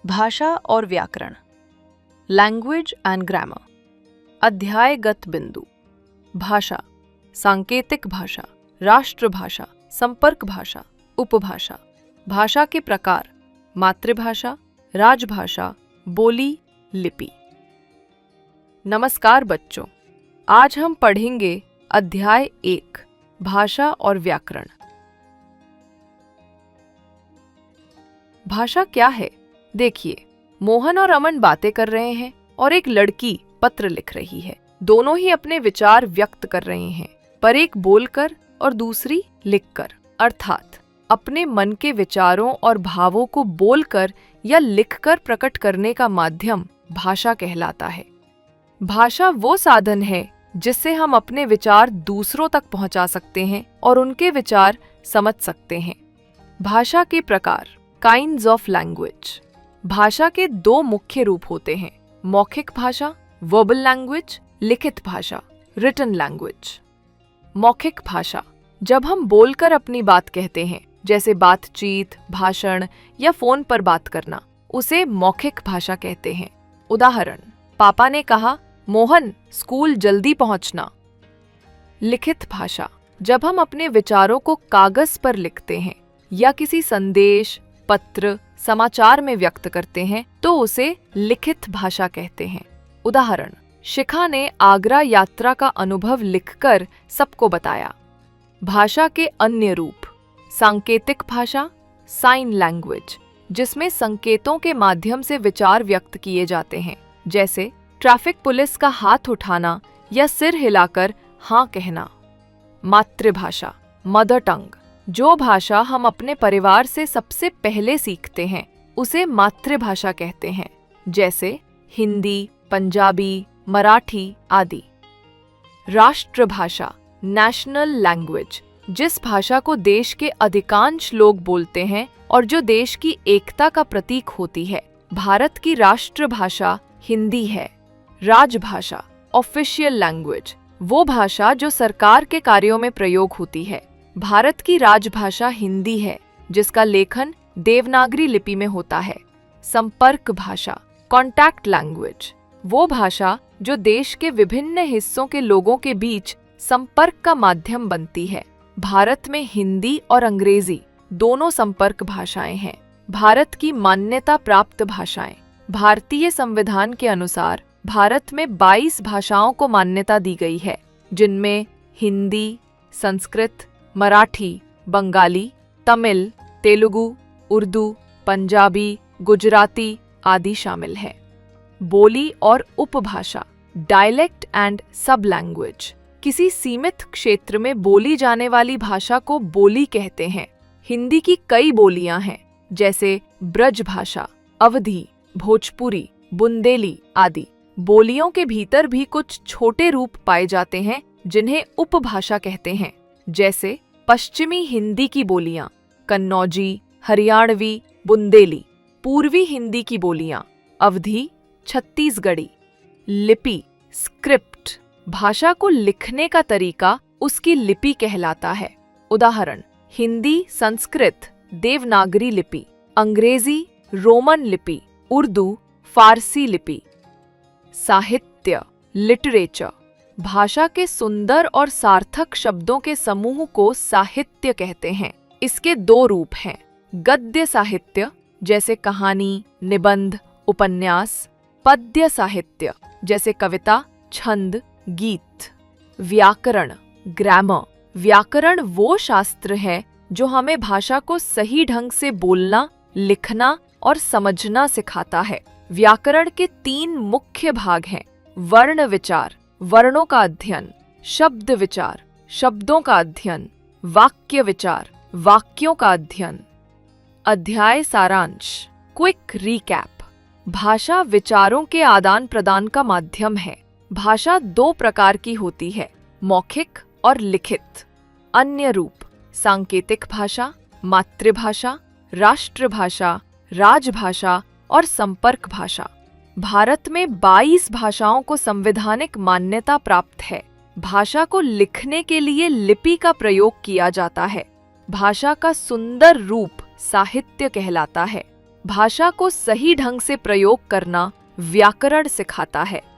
भाषा और व्याकरण, लैंग्वेज एंड ग्रामर। अध्यायगत बिंदु। भाषा, सांकेतिक भाषा, राष्ट्रभाषा, संपर्क भाषा, उपभाषा। भाषा के प्रकार, मातृभाषा, राजभाषा, बोली, लिपि। नमस्कार बच्चों, आज हम पढ़ेंगे अध्याय 1, भाषा और व्याकरण। भाषा क्या है? देखिए, मोहन और अमन बातें कर रहे हैं और एक लड़की पत्र लिख रही है। दोनों ही अपने विचार व्यक्त कर रहे हैं, पर एक बोलकर और दूसरी लिखकर। अर्थात अपने मन के विचारों और भावों को बोलकर या लिखकर प्रकट करने का माध्यम भाषा कहलाता है। भाषा वो साधन है जिससे हम अपने विचार दूसरों तक पहुंचा सकते हैं और उनके विचार समझ सकते हैं। भाषा के प्रकार, काइंड्स ऑफ लैंग्वेज। भाषा के 2 मुख्य रूप होते हैं, मौखिक भाषा, वर्बल लैंग्वेज, लिखित भाषा, रिटन लैंग्वेज। मौखिक भाषा, जब हम बोलकर अपनी बात कहते हैं, जैसे बातचीत, भाषण या फोन पर बात करना, उसे मौखिक भाषा कहते हैं। उदाहरण, पापा ने कहा, मोहन स्कूल जल्दी पहुंचना। लिखित भाषा, जब हम अपने विचारों को कागज पर लिखते हैं या किसी संदेश, पत्र, समाचार में व्यक्त करते हैं तो उसे लिखित भाषा कहते हैं। उदाहरण, शिखा ने आगरा यात्रा का अनुभव लिखकर सबको बताया। भाषा के अन्य रूप, सांकेतिक भाषा, साइन लैंग्वेज, जिसमें संकेतों के माध्यम से विचार व्यक्त किए जाते हैं, जैसे ट्रैफिक पुलिस का हाथ उठाना या सिर हिलाकर हाँ कहना। मातृभाषा, मदर टंग, जो भाषा हम अपने परिवार से सबसे पहले सीखते हैं उसे मातृभाषा कहते हैं, जैसे हिंदी, पंजाबी, मराठी आदि। राष्ट्रभाषा, नेशनल लैंग्वेज, जिस भाषा को देश के अधिकांश लोग बोलते हैं और जो देश की एकता का प्रतीक होती है। भारत की राष्ट्रभाषा हिंदी है। राजभाषा, ऑफिशियल लैंग्वेज, वो भाषा जो सरकार के कार्यों में प्रयोग होती है। भारत की राजभाषा हिंदी है, जिसका लेखन देवनागरी लिपि में होता है। संपर्क भाषा, कॉन्टैक्ट लैंग्वेज, वो भाषा जो देश के विभिन्न हिस्सों के लोगों के बीच संपर्क का माध्यम बनती है। भारत में हिंदी और अंग्रेजी दोनों संपर्क भाषाएं हैं। भारत की मान्यता प्राप्त भाषाएं, भारतीय संविधान के अनुसार भारत में 22 भाषाओं को मान्यता दी गई है, जिनमें हिंदी, संस्कृत, मराठी, बंगाली, तमिल, तेलुगु, उर्दू, पंजाबी, गुजराती आदि शामिल है। बोली और उपभाषा, डायलेक्ट एंड सब लैंग्वेज, किसी सीमित क्षेत्र में बोली जाने वाली भाषा को बोली कहते हैं। हिंदी की कई बोलियां हैं, जैसे ब्रज भाषा, अवधी, भोजपुरी, बुंदेली आदि। बोलियों के भीतर भी कुछ छोटे रूप पाए जाते हैं जिन्हें उपभाषा कहते हैं, जैसे पश्चिमी हिंदी की बोलियां, कन्नौजी, हरियाणवी, बुंदेली। पूर्वी हिंदी की बोलियां, अवधी, छत्तीसगढ़ी। लिपि, स्क्रिप्ट, भाषा को लिखने का तरीका उसकी लिपि कहलाता है। उदाहरण, हिंदी, संस्कृत, देवनागरी लिपि, अंग्रेजी, रोमन लिपि, उर्दू, फारसी लिपि। साहित्य, लिटरेचर, भाषा के सुंदर और सार्थक शब्दों के समूह को साहित्य कहते हैं। इसके 2 रूप हैं, गद्य साहित्य जैसे कहानी, निबंध, उपन्यास, पद्य साहित्य जैसे कविता, छंद, गीत। व्याकरण, ग्रामर, व्याकरण वो शास्त्र है जो हमें भाषा को सही ढंग से बोलना, लिखना और समझना सिखाता है। व्याकरण के 3 मुख्य भाग हैं, वर्ण विचार, वर्णों का अध्ययन, शब्द विचार, शब्दों का अध्ययन, वाक्य विचार, वाक्यों का अध्ययन। अध्याय सारांश, क्विक रीकैप। भाषा विचारों के आदान प्रदान का माध्यम है। भाषा 2 प्रकार की होती है, मौखिक और लिखित। अन्य रूप, सांकेतिक भाषा, मातृभाषा, राष्ट्रभाषा, राजभाषा और संपर्क भाषा। भारत में 22 भाषाओं को संवैधानिक मान्यता प्राप्त है। भाषा को लिखने के लिए लिपि का प्रयोग किया जाता है। भाषा का सुंदर रूप साहित्य कहलाता है। भाषा को सही ढंग से प्रयोग करना व्याकरण सिखाता है।